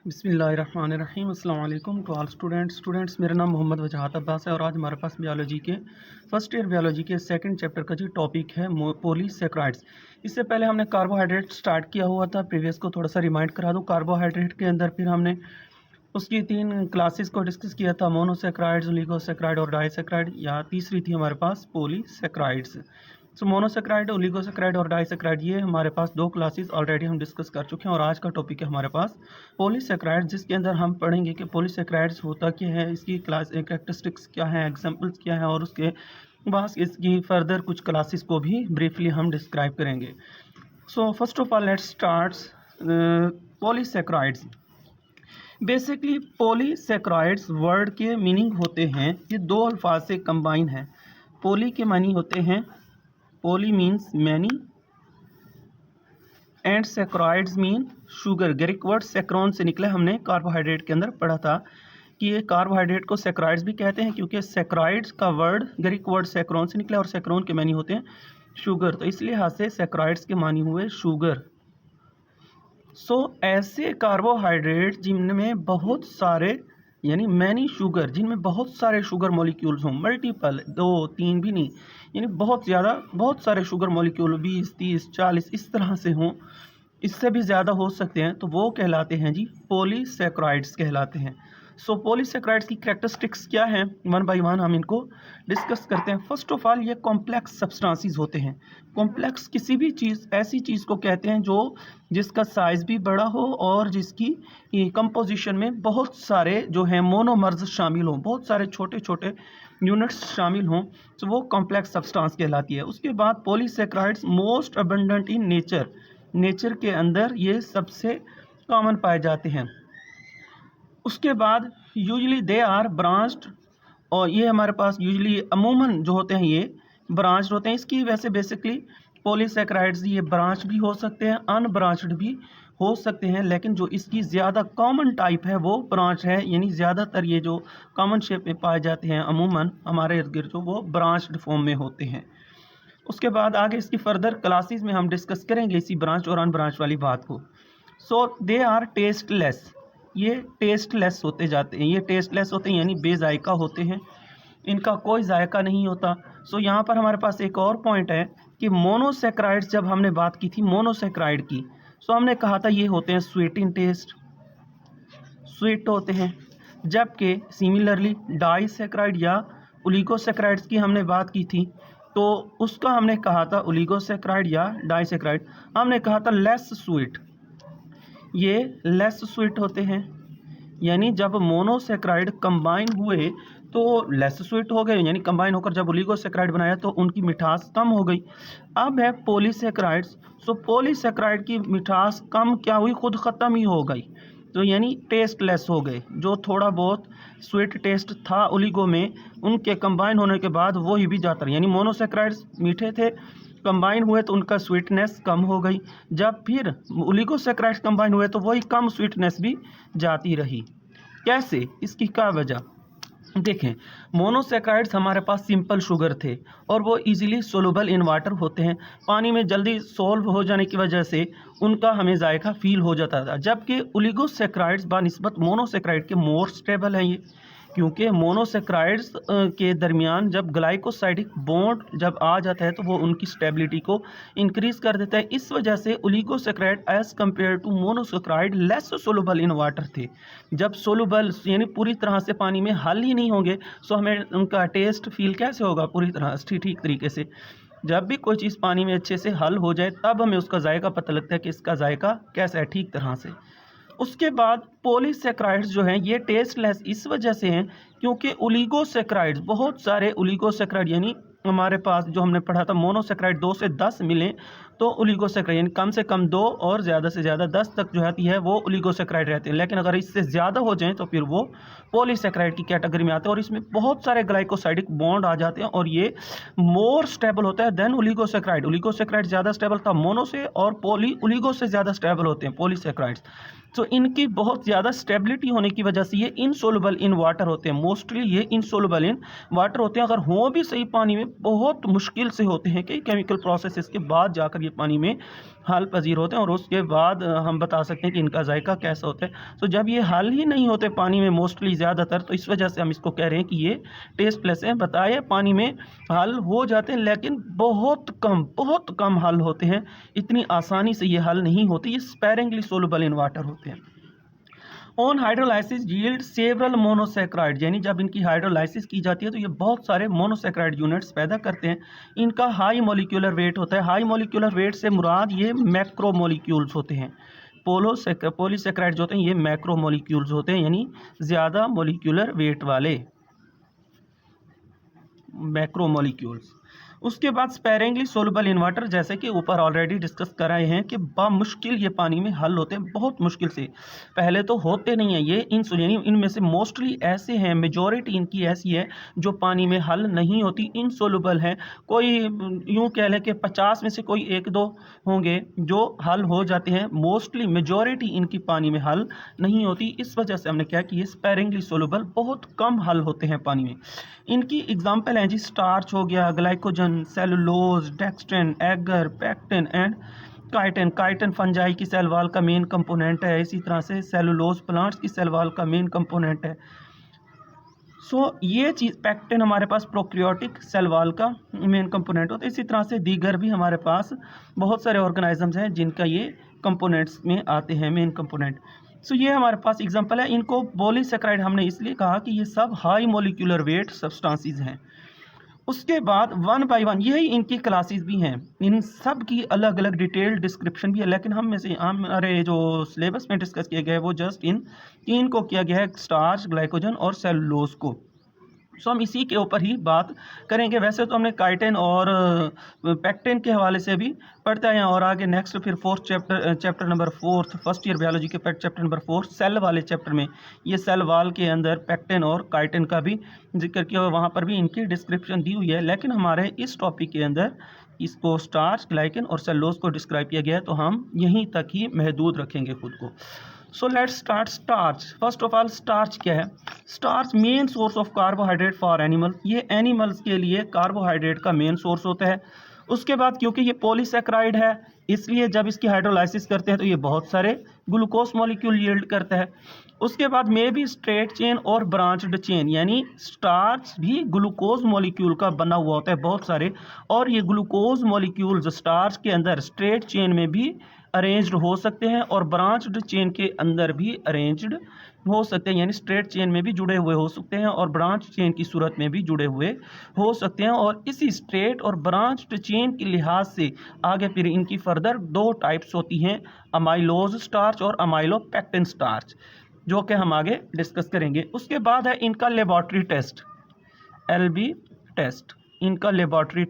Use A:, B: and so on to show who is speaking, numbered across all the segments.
A: बिस्मिल्लाहिर्रहमानिर्रहीम अस्सलाम वालेकुम टू ऑल स्टूडेंट्स मेरा नाम मोहम्मद वजाहत अब्बास है और आज हमारे पास बायोलॉजी के फर्स्ट ईयर बायोलॉजी के सेकंड चैप्टर का जो टॉपिक है पॉलीसेकेराइड्स। इससे पहले हमने कार्बोहाइड्रेट स्टार्ट किया हुआ था। प्रीवियस को थोड़ा सा रिमाइंड करा दूं। कार्बोहाइड्रेट के अंदर फिर हमने उसकी 3 क्लासेस को डिस्कस किया था, मोनोसेकेराइड्स, ओलिगोसेकेराइड और डाइसेकेराइड। या तीसरी थी हमारे पास पॉलीसेकेराइड्स। सो मोनोसेकेराइड, ओलिगोसेकेराइड और डाइसेकेराइड, ये हमारे पास 2 क्लासेस ऑलरेडी हम डिस्कस कर चुके हैं। और आज का टॉपिक है हमारे पास पॉलीसेकेराइड, जिसके अंदर हम पढ़ेंगे कि पॉलीसेकेराइड्स होता क्या है, इसकी क्लास कैरेक्टरिस्टिक्स क्या है, एग्जांपल्स क्या है, और उसके बाद इसकी फर्दर कुछ क्लासेस को भी ब्रीफली हम डिस्क्राइब करेंगे। So first of all let's start polysaccharides. Basically polysaccharides word के मीनिंग होते हैं, ये 2 अल्फाज से कंबाइन है। पॉली के मानी होते हैं, poly means many and saccharides mean sugar. Greek word सेक्रोन से निकला, हमने कार्बोहाइड्रेट के अंदर पढ़ा था कि ये कार्बोहाइड्रेट को सेकेराइड्स भी कहते हैं, क्योंकि सेकेराइड्स का वर्ड ग्रीक वर्ड सेक्रोन से निकला और सेक्रोन के मानी होते हैं शुगर, तो इसलिए हाथ से सेकेराइड्स के मानी हुए शुगर। ऐसे कार्बोहाइड्रेट जिनमें बहुत सारे यानी मैनी शुगर, जिनमें बहुत सारे शुगर मॉलिक्यूल्स हों, मल्टीपल, 2-3 भी नहीं, यानी बहुत सारे शुगर मॉलिक्यूल 20, 30, 40 इस तरह से हों, इससे भी ज़्यादा हो सकते हैं, तो वो कहलाते हैं जी पॉलीसेकेराइड्स कहलाते हैं। पॉलीसेकेराइड्स की कैरेक्टरिस्टिक्स क्या हैं, वन बाय वन हम इनको डिस्कस करते हैं। फर्स्ट ऑफ ऑल, ये कॉम्प्लेक्स सब्सटेंसेस होते हैं। कॉम्प्लेक्स किसी भी चीज़, ऐसी चीज़ को कहते हैं जिसका साइज़ भी बड़ा हो और जिसकी कंपोजिशन में बहुत सारे जो हैं मोनोमर्स शामिल हों, बहुत सारे छोटे छोटे यूनिट्स शामिल हों, तो वो कॉम्प्लेक्स सब्सटेंस कहलाती है। उसके बाद polysaccharides most abundant in nature के अंदर ये सबसे कॉमन पाए जाते हैं। उसके बाद यूजली दे आर ब्रांच्ड, और ये हमारे पास यूजली अमूमन जो होते हैं ये ब्रांच्ड होते हैं। इसकी वैसे बेसिकली पॉलीसेकेराइड्स ये ब्रांच भी हो सकते हैं, अनब्रांच्ड भी हो सकते हैं, लेकिन जो इसकी ज़्यादा कॉमन टाइप है वो ब्रांच है, यानी ज़्यादातर ये जो कॉमन शेप में पाए जाते हैं अमूमन हमारे इर्द गिर्द, जो वो ब्रांच्ड फॉर्म में होते हैं। उसके बाद आगे इसकी फर्दर क्लासेस में हम डिस्कस करेंगे इसी ब्रांच और अनब्रांच वाली बात को। दे आर टेस्टलेस, ये टेस्टलेस होते जाते हैं, ये टेस्टलेस होते हैं यानी बेजायका होते हैं, इनका कोई जायका नहीं होता। यहाँ पर हमारे पास एक और पॉइंट है कि मोनोसेकेराइड्स, जब हमने बात की थी मोनोसेकेराइड की, हमने कहा था ये होते हैं स्वीट इन टेस्ट, स्वीट होते हैं। जबकि सिमिलरली डाइसेकेराइड या ओलिगोसेकेराइड्स की हमने बात की थी, तो उसका हमने कहा था ओलिगोसेकेराइड या डाइसेकेराइड, हमने कहा था लेस स्वीट, ये लेस स्वीट होते हैं। यानी जब मोनोसेकेराइड कंबाइन हुए तो लेस स्वीट हो गए, यानी कंबाइन होकर जब ओलिगोसेकेराइड बनाया तो उनकी मिठास कम हो गई। अब है पॉलीसेकेराइड्स, पॉलीसेकेराइड की मिठास कम क्या हुई, खुद ख़त्म ही हो गई, तो यानी टेस्टलेस हो गए। जो थोड़ा बहुत स्वीट टेस्ट था ओलिगो में, उनके कंबाइन होने के बाद वो ही भी जाता रहा, यानी मोनोसेकेराइड्स मीठे थे, कंबाइन हुए तो उनका स्वीटनेस कम हो गई। जब फिर ओलिगोसेकेराइड्स कंबाइन हुए तो वही कम स्वीटनेस भी जाती रही। कैसे, इसकी क्या वजह देखें। मोनोसेकेराइड्स हमारे पास सिंपल शुगर थे और वो इजीली सोलुबल इन वाटर होते हैं, पानी में जल्दी सोल्व हो जाने की वजह से उनका हमें जायका फील हो जाता था। जबकि ओलिगोसेकेराइड्स बानिस्बत मोनोसेकेराइड के मोर स्टेबल हैं ये, क्योंकि मोनोसेकेराइड्स के दरमियान जब ग्लाइकोसाइडिक बॉन्ड जब आ जाता है तो वो उनकी स्टेबिलिटी को इंक्रीज़ कर देता है। इस वजह से oligosaccharide as compare to monosaccharide less soluble in water थे। जब सोलुबल यानी पूरी तरह से पानी में हल ही नहीं होंगे, हमें उनका टेस्ट फील कैसे होगा पूरी तरह से ठीक तरीके से। जब भी कोई चीज़ पानी में अच्छे से हल हो जाए तब हमें उसका जायका पता लगता है कि इसका जायका कैसा है ठीक तरह से। उसके बाद पॉलीसेकेराइड्स जो हैं ये टेस्टलेस इस वजह से हैं क्योंकि ओलिगोसेकेराइड्स, बहुत सारे ओलिगोसेकेराइड, यानी हमारे पास जो हमने पढ़ा था मोनोसेकेराइड 2 से 10 मिले तो ओलिगोसेकेराइड, यानी कम से कम 2 और ज़्यादा से ज़्यादा 10 तक जो आती है वो ओलिगोसेकेराइड रहते हैं। लेकिन अगर इससे ज़्यादा हो जाएं तो फिर वो पॉलीसेकेराइड की कैटेगरी में आते हैं और इसमें बहुत सारे ग्लाइकोसाइडिक बॉन्ड आ जाते हैं और ये मोर स्टेबल होता है देन ओलिगोसेकेराइड। ओलिगोसेकेराइड ज़्यादा स्टेबल था मोनो से, और ओलिगो से ज़्यादा स्टेबल होते हैं पॉलीसेकेराइड्स। इनकी बहुत ज़्यादा स्टेबिलिटी होने की वजह से ये इनसोलुबल इन वाटर होते हैं, मोस्टली ये इनसोलुबल इन वाटर होते हैं। अगर हो भी सही पानी में बहुत मुश्किल से होते हैं, कई केमिकल प्रोसेसेस के बाद जाकर ये पानी में हल पजीर होते हैं और उसके बाद हम बता सकते हैं कि इनका जायका कैसा होता है। तो जब ये हल ही नहीं होते पानी में मोस्टली ज़्यादातर, तो इस वजह से हम इसको कह रहे हैं कि ये टेस्टलेस है। बताए पानी में हल हो जाते हैं लेकिन बहुत कम हल होते हैं, इतनी आसानी से ये हल नहीं होते, ये स्पेरिंगली सोलुबल इन वाटर होते हैं। On hydrolysis yield several monosaccharide, यानी जब इनकी हाइड्रोलाइसिस की जाती है तो ये बहुत सारे मोनोसेक्राइड यूनिट्स पैदा करते हैं। इनका हाई मोलिकुलर वेट होता है। हाई मोलिकुलर वेट से मुराद ये मैक्रो मोलिक्यूल्स होते हैं। पॉलीसेक्राइड जो होते हैं ये मैक्रो मोलिक्यूल्स होते हैं, यानी ज़्यादा मोलिकुलर वेट वाले मैक्रो मोलिक्यूल्स। उसके बाद स्पेरिंगली सोलुबल इन वाटर, जैसे कि ऊपर ऑलरेडी डिस्कस कराए हैं कि बामुश्किल ये पानी में हल होते हैं, बहुत मुश्किल से। पहले तो होते नहीं हैं ये इनमें से मोस्टली ऐसे हैं, मेजॉरिटी इनकी ऐसी है जो पानी में हल नहीं होती, इनसोलुबल हैं। कोई यूँ कह लें कि 50 में से कोई 1-2 होंगे जो हल हो जाते हैं, मोस्टली मेजॉरिटी इनकी पानी में हल नहीं होती। इस वजह से हमने क्या कि ये स्पेरिंगली सोलुबल, बहुत कम हल होते हैं पानी में। इनकी एग्जाम्पल हैं जी, स्टार्च हो गया, glycogen, cellulose, dextrin, agar, pectin and chitin. Chitin fungi की सेल वॉल का मेन कंपोनेंट है। इसी तरह से सेलुलोज प्लांट्स की सेल वॉल का मेन कंपोनेंट है। ये चीज़ पैक्टिन हमारे पास प्रोक्रियोटिक सेल वॉल का मेन कंपोनेंट होता है। इसी तरह से दीगर भी हमारे पास बहुत सारे ऑर्गेनिजम्स हैं जिनका ये कंपोनेंट्स में आते हैं, मेन कंपोनेंट। ये हमारे पास एग्जांपल है। इनको पॉलीसेक्राइड हमने इसलिए कहा कि ये सब हाई मोलिकुलर वेट सब्सटेंसेस हैं। उसके बाद 1 बाय 1 यही इनकी क्लासेस भी हैं, इन सब की अलग अलग डिटेल्ड डिस्क्रिप्शन भी है, लेकिन हमारे जो सिलेबस में डिस्कस किए गए वो जस्ट इन 3 को किया गया है, स्टार्च, ग्लाइकोजन और सेलुलोज को। हम इसी के ऊपर ही बात करेंगे। वैसे तो हमने काइटिन और पैक्टिन के हवाले से भी पढ़ते हैं, और आगे नेक्स्ट फिर chapter number 4 first year biology के चैप्टर नंबर 4 सेल वाले चैप्टर में ये सेल वाल के अंदर पैक्टिन और काइटिन का भी जिक्र किया हुआ, वहाँ पर भी इनकी डिस्क्रिप्शन दी हुई है। लेकिन हमारे इस टॉपिक के अंदर इसको स्टार्च, ग्लाइकिन और सेलुलोज को डिस्क्राइब किया गया है, तो हम यहीं तक ही महदूद रखेंगे खुद को। So let's start starch. First of all starch क्या है? Starch main source of carbohydrate for animal, ये एनिमल्स के लिए कार्बोहाइड्रेट का मेन सोर्स होता है। उसके बाद क्योंकि ये पॉलीसेक्राइड है, इसलिए जब इसकी हाइड्रोलाइसिस करते हैं तो ये बहुत सारे ग्लूकोज मॉलिक्यूल यील्ड करता है। उसके बाद में भी स्ट्रेट चेन और ब्रांच्ड चेन, यानी स्टार्च भी ग्लूकोज मॉलिक्यूल का बना हुआ होता है बहुत सारे, और ये ग्लूकोज मॉलिक्यूल्स स्टार्च के अंदर स्ट्रेट चेन में भी अरेंज्ड हो सकते हैं और ब्रांच्ड चेन के अंदर भी अरेंज्ड हो सकते हैं, यानी स्ट्रेट चेन में भी जुड़े हुए हो सकते हैं और ब्रांच चेन की सूरत में भी जुड़े हुए हो सकते हैं। और इसी स्ट्रेट और ब्रांच्ड चेन के लिहाज से आगे फिर इनकी फर्दर 2 टाइप्स होती हैं, अमाइलोज स्टार्च और अमाइलोपेक्टिन स्टार्च, जो कि हम आगे डिस्कस करेंगे। उसके बाद है इनका लेबॉर्ट्री टेस्ट, LB टेस्ट, इनका लेबॉर्ट्री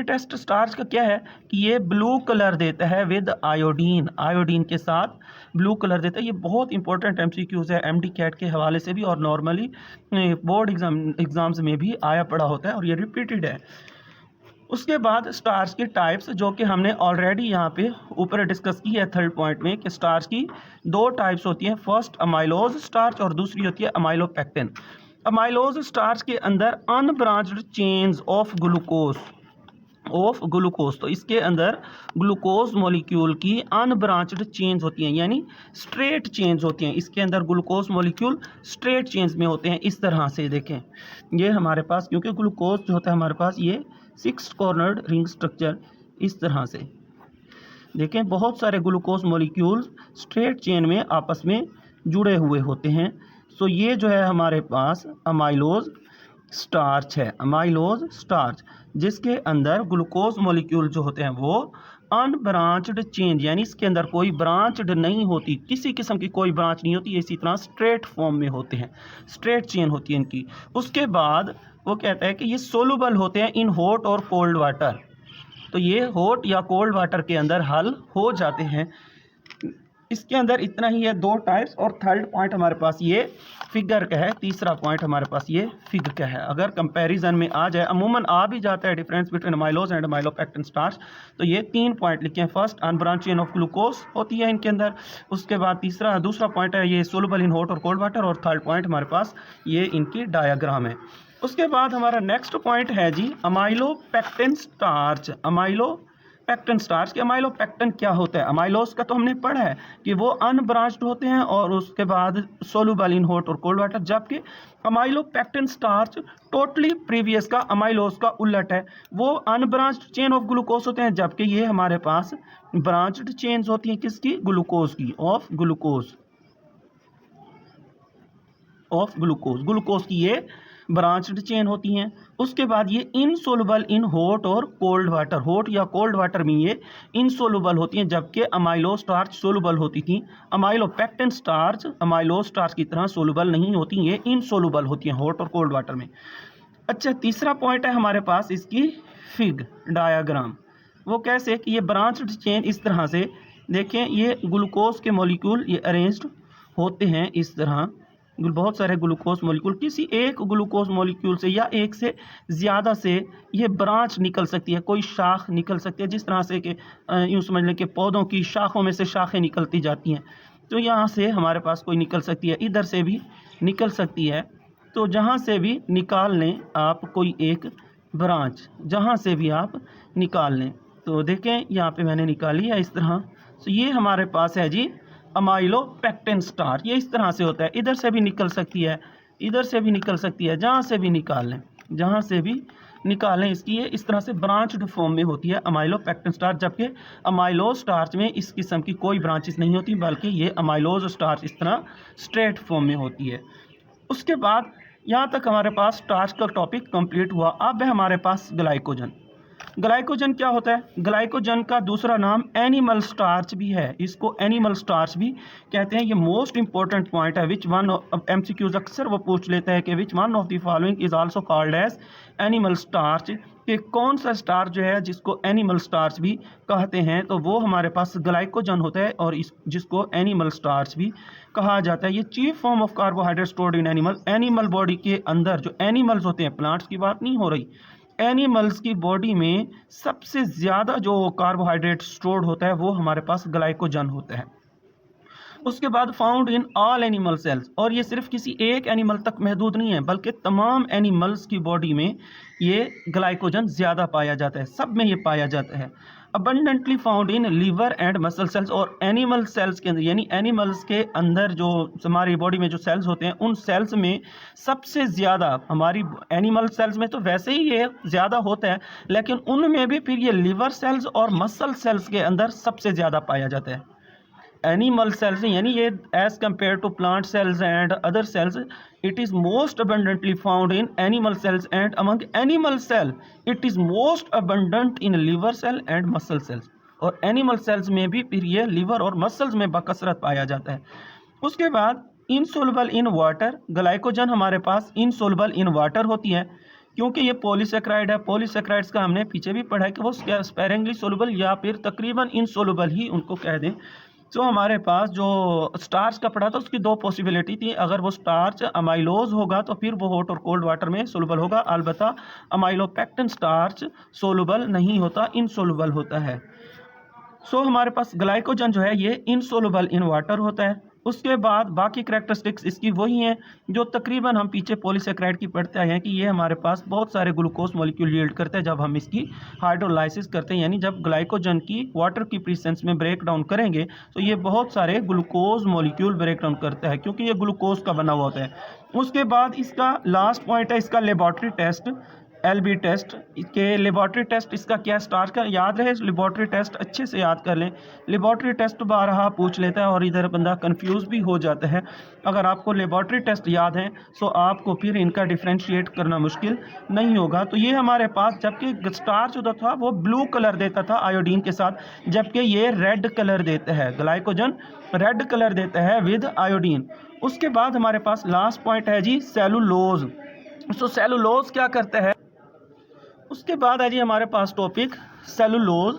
A: टेस्ट स्टार्च का क्या है कि ये ब्लू कलर देता है विद आयोडीन, आयोडीन के साथ ब्लू कलर देता है। ये बहुत इंपॉर्टेंट MCQs है MD कैट के हवाले से भी, और नॉर्मली बोर्ड एग्जाम्स में भी आया पड़ा होता है और ये रिपीटेड है। उसके बाद स्टार्च के टाइप्स, जो कि हमने ऑलरेडी यहाँ पे ऊपर डिस्कस की है 3rd पॉइंट में, कि स्टार्च की 2 टाइप्स होती हैं, फर्स्ट अमाइलोज स्टार्च और दूसरी होती है अमाइलोपेक्टिन। अमाइलोज स्टार्च के अंदर अनब्रांच्ड चेन्स ऑफ ग्लूकोज, तो इसके अंदर ग्लूकोज मॉलिक्यूल की अनब्रांच्ड चेन्स होती हैं, यानी स्ट्रेट चेन्स होती हैं। इसके अंदर ग्लूकोज मॉलिक्यूल स्ट्रेट चेन्स में होते हैं। इस तरह से देखें, ये हमारे पास क्योंकि ग्लूकोज जो होता है हमारे पास ये 6 कॉर्नर्ड रिंग स्ट्रक्चर, इस तरह से देखें, बहुत सारे ग्लूकोज मॉलिक्यूल स्ट्रेट चेन में आपस में जुड़े हुए होते हैं। ये जो है हमारे पास अमाइलोज स्टार्च है, अमाइलोज स्टार्च, जिसके अंदर ग्लूकोज मॉलिक्यूल जो होते हैं वो अनब्रांच्ड चेन, यानी इसके अंदर कोई ब्रांच्ड नहीं होती, किसी किस्म की कोई ब्रांच नहीं होती, इसी तरह स्ट्रेट फॉर्म में होते हैं, स्ट्रेट चेन होती है इनकी। उसके बाद वो कहता है कि ये सोलुबल होते हैं इन हॉट और कोल्ड वाटर, तो ये हॉट या कोल्ड वाटर के अंदर हल हो जाते हैं। इसके अंदर इतना ही है, 2 टाइप्स, और 3rd पॉइंट हमारे पास ये फिगर का है, तीसरा पॉइंट हमारे पास ये फिगर का है। अगर कंपैरिजन में आ जाए, अमूमन आ भी जाता है difference between amylose and amylopectin starch, तो ये 3 पॉइंट लिखे हैं। First unbranched chain of glucose होती है इनके अंदर, उसके बाद दूसरा पॉइंट है ये सोलुबल इन हॉट और कोल्ड वाटर, और 3rd पॉइंट हमारे पास ये इनकी डायग्राम है। उसके बाद हमारा नेक्स्ट पॉइंट है जी अमाइलोपेक्टिन स्टार्च। अमाइलोपेक्टिन स्टार्च के अमाइलोपेक्टिन क्या होता है? अमाइलोज का तो हमने पढ़ा है कि वो अनब्रांच्ड होते हैं और उसके बाद सोलुबल इन हॉट और कोल्ड वाटर, जबकि अमाइलोपेक्टिन स्टार्च टोटली प्रीवियस का अमाइलोज का उलट है। वो अनब्रांच्ड चेन ऑफ ग्लूकोज होते हैं, जबकि ये हमारे पास ब्रांच्ड चेन्स होती हैं किसकी? ग्लूकोज की, ऑफ ग्लूकोज की ये ब्रांच्ड चेन होती हैं। उसके बाद ये इनसोलुबल इन हॉट और कोल्ड वाटर, हॉट या कोल्ड वाटर में ये इनसोलुबल होती हैं, जबकि अमाइलो स्टार्च सोलुबल होती थी। अमाइलोपेक्टिन स्टार्च अमाइलो स्टार्च की तरह सोलुबल नहीं होती, ये इनसोलुबल होती हैं हॉट और कोल्ड वाटर में। अच्छा, तीसरा पॉइंट है हमारे पास इसकी फिग डायाग्राम। वो कैसे कि ये ब्रांच्ड चेन इस तरह से देखें, ये ग्लूकोज के मॉलिक्यूल ये अरेंज्ड होते हैं इस तरह। बहुत सारे ग्लूकोज मॉलिक्यूल, किसी एक ग्लूकोज मॉलिक्यूल से या एक से ज़्यादा से ये ब्रांच निकल सकती है, कोई शाख निकल सकती है, जिस तरह से कि यूँ समझ लें कि पौधों की शाखों में से शाखें निकलती जाती हैं। तो यहाँ से हमारे पास कोई निकल सकती है, इधर से भी निकल सकती है। तो जहाँ से भी निकाल लें आप कोई एक ब्रांच, जहाँ से भी आप निकाल लें। तो देखें यहाँ पे मैंने निकाली है इस तरह। तो ये हमारे पास है जी अमाइलोपेक्टिन स्टार्च। ये इस तरह से होता है, इधर से भी निकल सकती है, इधर से भी निकल सकती है, जहाँ से भी निकाल लें, जहाँ से भी निकालें इसकी ये इस तरह से ब्रांच्ड फॉर्म में होती है अमाइलोपेक्टिन स्टार्च। जबकि अमाइलोज स्टार्च में इस किस्म की कोई ब्रांचेस नहीं होती, बल्कि ये अमाइलोज स्टार्च इस तरह स्ट्रेट फॉर्म में होती है। उसके बाद यहाँ तक हमारे पास स्टार्च का टॉपिक कंप्लीट हुआ। अब है हमारे पास ग्लाइकोजन। ग्लाइकोजन क्या होता है? ग्लाइकोजन का दूसरा नाम एनिमल स्टार्च भी है, इसको एनिमल स्टार्च भी कहते हैं। ये मोस्ट इंपॉर्टेंट पॉइंट है, विच वन एमसीक्यूज अक्सर वो पूछ लेता है कि which one of the following is also called as animal starch, कि कौन सा स्टार्च जो है जिसको एनिमल स्टार्च भी कहते हैं। तो वो हमारे पास ग्लाइकोजन होता है और जिसको एनिमल स्टार्च भी कहा जाता है। ये chief form of carbohydrate stored in animal body के अंदर जो एनिमल्स होते हैं, प्लांट्स की बात नहीं हो रही, एनिमल्स की बॉडी में सबसे ज़्यादा जो कार्बोहाइड्रेट स्टोर्ड होता है वो हमारे पास ग्लाइकोजन होता है। उसके बाद found in all animal cells, और ये सिर्फ किसी एक एनिमल तक महदूद नहीं है, बल्कि तमाम एनिमल्स की बॉडी में ये ग्लाइकोजन ज़्यादा पाया जाता है, सब में ये पाया जाता है। Abundantly found in liver and muscle cells, और एनिमल सेल्स के अंदर यानी एनिमल्स के अंदर जो हमारी बॉडी में जो सेल्स होते हैं उन सेल्स में सबसे ज़्यादा, हमारी एनिमल सेल्स में तो वैसे ही ये ज़्यादा होता है, लेकिन उनमें भी फिर ये लीवर सेल्स और मसल सेल्स के अंदर सबसे ज़्यादा पाया जाता है। एनिमल सेल्स यानी ये as compare to plant cells and other cells, it is most abundantly found in animal cells, and among animal cell it is most abundant in liver cell and muscle cells, और animal sales में भी फिर ये liver और muscles में बकसरत पाया जाता है। उसके बाद इनसोलुबल इन वाटर, ग्लाइकोजन हमारे पास इनसोलुबल इन वाटर होती है, क्योंकि ये पॉलीसेक्राइड है। पॉलीसेक्राइड्स का हमने पीछे भी पढ़ा है कि वो स्पेरिंगली सोलुबल या फिर तकरीबन इनसोलुबल ही उनको कह दें। तो हमारे पास जो स्टार्च का पढ़ा था उसकी दो पॉसिबिलिटी थी, अगर वो स्टार्च अमाइलोज होगा तो फिर वो हॉट और कोल्ड वाटर में सोलुबल होगा, अलबत्ता अमाइलोपेक्टिन स्टार्च सोलुबल नहीं होता, इनसोलुबल होता है। सो हमारे पास ग्लाइकोजन जो है ये इनसोलुबल इन वाटर होता है। उसके बाद बाकी करैक्टरिस्टिक्स इसकी वही हैं जो तकरीबन हम पीछे पॉलीसेक्राइड की पढ़ते आए हैं, कि ये हमारे पास बहुत सारे ग्लूकोज मॉलिक्यूल यील्ड करते हैं जब हम इसकी हाइड्रोलाइसिस करते हैं, यानी जब ग्लाइकोजन की वाटर की प्रेजेंस में ब्रेक डाउन करेंगे तो ये बहुत सारे ग्लूकोज मॉलिक्यूल ब्रेक डाउन करता है, क्योंकि ये ग्लूकोज का बना हुआ होता है। उसके बाद इसका लास्ट पॉइंट है इसका लेबॉर्ट्री टेस्ट, एलबी टेस्ट के लेबॉर्ट्री टेस्ट इसका क्या स्टार्च का याद रहे, लेबॉर्ट्री टेस्ट अच्छे से याद कर लें। लेबॉर्ट्री टेस्ट बारहा पूछ लेता है और इधर बंदा कंफ्यूज भी हो जाता है। अगर आपको लेबॉर्ट्री टेस्ट याद है तो आपको फिर इनका डिफ्रेंशिएट करना मुश्किल नहीं होगा। तो ये हमारे पास, जबकि स्टार्च जो था वो ब्लू कलर देता था आयोडीन के साथ, जबकि ये रेड कलर देता है, ग्लाइकोजन रेड कलर देता है विद आयोडीन। उसके बाद हमारे पास लास्ट पॉइंट है जी सेलुलोज। तो सेलुलोज क्या करता है, उसके बाद है जी हमारे पास टॉपिक सेलुलोज।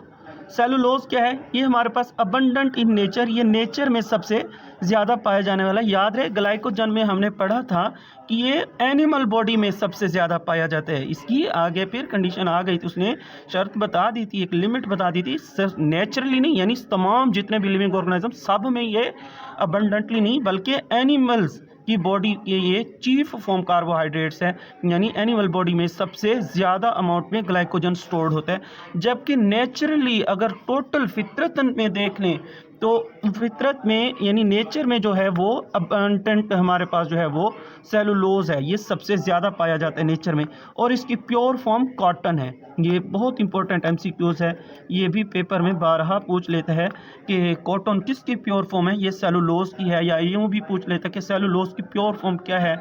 A: सेलुलोज क्या है, ये हमारे पास अबंडेंट इन नेचर, ये नेचर में सबसे ज़्यादा पाया जाने वाला। याद रहे ग्लाइकोजन में हमने पढ़ा था कि ये एनिमल बॉडी में सबसे ज़्यादा पाया जाता है, इसकी आगे फिर कंडीशन आ गई थी, उसने शर्त बता दी थी, एक लिमिट बता दी थी, सिर्फ नेचुरली नहीं यानी तमाम जितने भी लिविंग ऑर्गेनिज्म सब में ये अबंडेंटली नहीं, बल्कि एनिमल्स की बॉडी के ये चीफ फॉर्म कार्बोहाइड्रेट्स है, यानी एनिमल बॉडी में सबसे ज़्यादा अमाउंट में ग्लाइकोजन स्टोर्ड होता है। जबकि नेचुरली अगर टोटल फितरत में देख लें तो फितरत में यानी नेचर में जो है वो अबंडेंट हमारे पास जो है वो सेलुलोज है, ये सबसे ज़्यादा पाया जाता है नेचर में, और इसकी प्योर फॉर्म कॉटन है। ये बहुत इंपॉर्टेंट एमसीक्यूज है, ये भी पेपर में बारहा पूछ लेता है कि कॉटन किसकी प्योर फॉर्म है, ये सेलुलोज की है, या यूँ भी पूछ लेता है कि सेलुलोज की प्योर फॉर्म क्या है,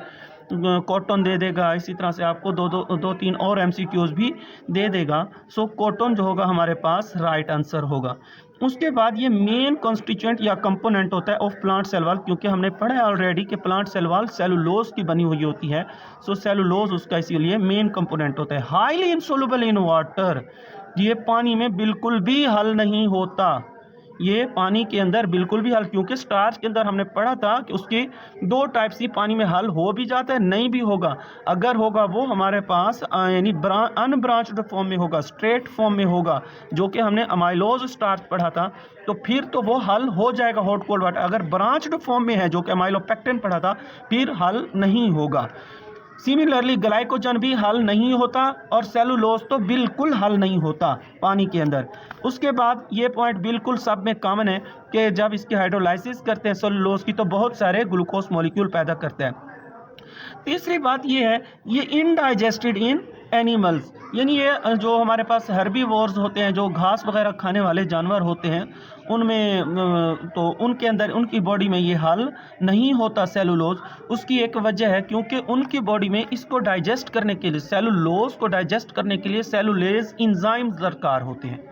A: कॉटन दे देगा। इसी तरह से आपको दो तीन और एमसीक्यूज भी दे देगा। सो कॉटन जो होगा हमारे पास राइट आंसर होगा। उसके बाद ये मेन कॉन्स्टिट्यूएंट या कंपोनेंट होता है ऑफ प्लांट सेल वॉल, क्योंकि हमने पढ़ा है ऑलरेडी कि प्लांट सेल वॉल सेलुलोज की बनी हुई होती है। सो सेलुलोज उसका इसीलिए मेन कंपोनेंट होता है। हाईली इनसोल्युबल इन वाटर, ये पानी में बिल्कुल भी हल नहीं होता, ये पानी के अंदर बिल्कुल भी हल, क्योंकि स्टार्च के अंदर हमने पढ़ा था कि उसकी दो टाइप से पानी में हल हो भी जाता है, नहीं भी होगा। अगर होगा वो हमारे पास यानी अनब्रांच्ड फॉर्म में होगा, स्ट्रेट फॉर्म में होगा, जो कि हमने अमाइलोज स्टार्च पढ़ा था, तो फिर तो वो हल हो जाएगा हॉट कोल्ड वाटर। अगर ब्रांच्ड फॉर्म में है, जो कि अमाइलोपेक्टिन पढ़ा था, फिर हल नहीं होगा। सिमिलरली ग्लाइकोजन भी हल नहीं होता, और सेलुलोज तो बिल्कुल हल नहीं होता पानी के अंदर। उसके बाद ये पॉइंट बिल्कुल सब में कॉमन है कि जब इसकी हाइड्रोलाइसिस करते हैं सेलुलोज की, तो बहुत सारे ग्लूकोज मॉलिक्यूल पैदा करते हैं। तीसरी बात ये है, ये इनडाइजेस्टेड इन एनिमल्स, यानी ये जो हमारे पास हर्बीवोर्स होते हैं, जो घास वगैरह खाने वाले जानवर होते हैं, उनमें तो उनके अंदर उनकी बॉडी में ये हल नहीं होता सेलुलोज। उसकी एक वजह है क्योंकि उनकी बॉडी में इसको डाइजेस्ट करने के लिए, सेलुलोज को डाइजेस्ट करने के लिए सेलुलेज इंजाइम्स दरकार होते हैं।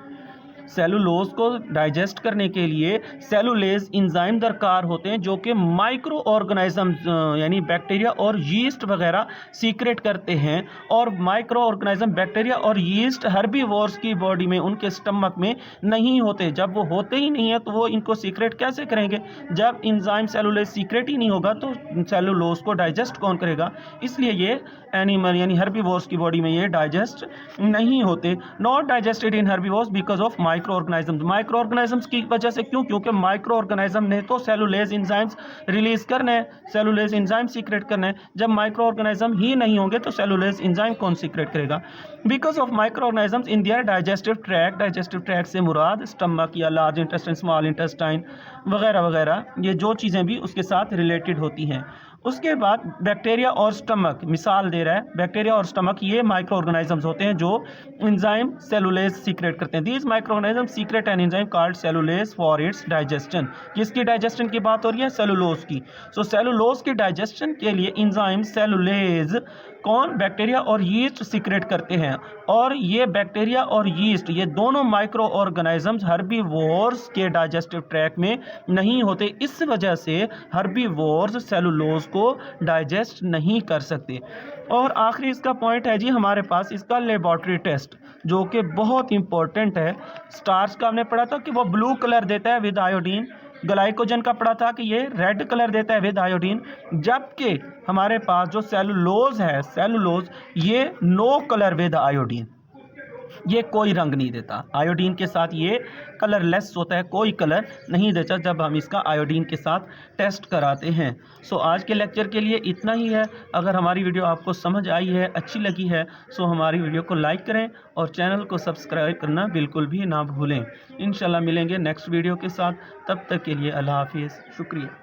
A: सेलुलोज को डाइजेस्ट करने के लिए सेलुलेज इंजाइम दरकार होते हैं, जो कि माइक्रो ऑर्गेनिजम्स यानी बैक्टीरिया और यीस्ट वगैरह सीक्रेट करते हैं। और माइक्रो ऑर्गेनिज्म बैक्टीरिया और यीस्ट हर्बीवोर्स की बॉडी में, उनके स्टमक में नहीं होते। जब वो होते ही नहीं है तो वो इनको सीक्रेट कैसे करेंगे? जब इंजाइम सेलुलेज सीक्रेट ही नहीं होगा तो सेलुलोज को डाइजेस्ट कौन करेगा? इसलिए ये एनिमल यानी हर्बीवोर्स की बॉडी में ये डाइजेस्ट नहीं होते। Not digested in herbivores because of micro organisms, micro organisms की वजह से। क्यों? क्योंकि माइक्रो ऑर्गेनिज्म ने तो सेलुलेज इंजाइम्स रिलीज करने हैं, सेलुलेज इंजाइम सीक्रेट करने हैं। जब माइक्रो ऑर्गेनिज्म ही नहीं होंगे तो सेलुलेज इंजाइम कौन सीक्रेट करेगा? Because of micro organisms in their digestive tract, digestive tract से मुराद स्टमक या लार्ज इंटेस्टाइन, स्मॉल इंटेस्टाइन वगैरह वगैरह, ये जो चीज़ें भी उसके साथ रिलेटेड होती हैं। उसके बाद बैक्टीरिया और स्टमक, मिसाल दे रहा है, बैक्टीरिया और स्टमक ये माइक्रो ऑर्गेनिजम्स होते हैं जो एंजाइम सेलुलेज सीक्रेट करते हैं। These micro organism secret an enzyme called cellulase for its digestion. किसकी डाइजेशन की बात हो रही है? सेलुलोज की। सो सेलुलोज की डाइजेशन के लिए एंजाइम सेलुलेज कौन? बैक्टीरिया और यीस्ट सीक्रेट करते हैं। और ये बैक्टीरिया और यीस्ट ये दोनों माइक्रो ऑर्गेनिजम्स हर्बीवोर्स के डाइजेस्टिव ट्रैक्ट में नहीं होते। इस वजह से हर्बीवोर्स सेलुलोज को डाइजेस्ट नहीं कर सकते। और आखिरी इसका पॉइंट है जी हमारे पास इसका लेबोरेटरी टेस्ट, जो कि बहुत इंपॉर्टेंट है। स्टार्च का हमने पढ़ा था कि वो ब्लू कलर देता है विद आयोडीन, ग्लाइकोजन का पढ़ा था कि ये रेड कलर देता है विद आयोडीन, जबकि हमारे पास जो सेलुलोज है, सेलुलोज ये नो कलर विद आयोडीन, ये कोई रंग नहीं देता। आयोडीन के साथ ये कलरलेस होता है, कोई कलर नहीं देता जब हम इसका आयोडीन के साथ टेस्ट कराते हैं। सो आज के लेक्चर के लिए इतना ही है। अगर हमारी वीडियो आपको समझ आई है, अच्छी लगी है, सो हमारी वीडियो को लाइक करें और चैनल को सब्सक्राइब करना बिल्कुल भी ना भूलें। इंशाल्लाह मिलेंगे नेक्स्ट वीडियो के साथ, तब तक के लिए अल्लाह हाफिज़, शुक्रिया।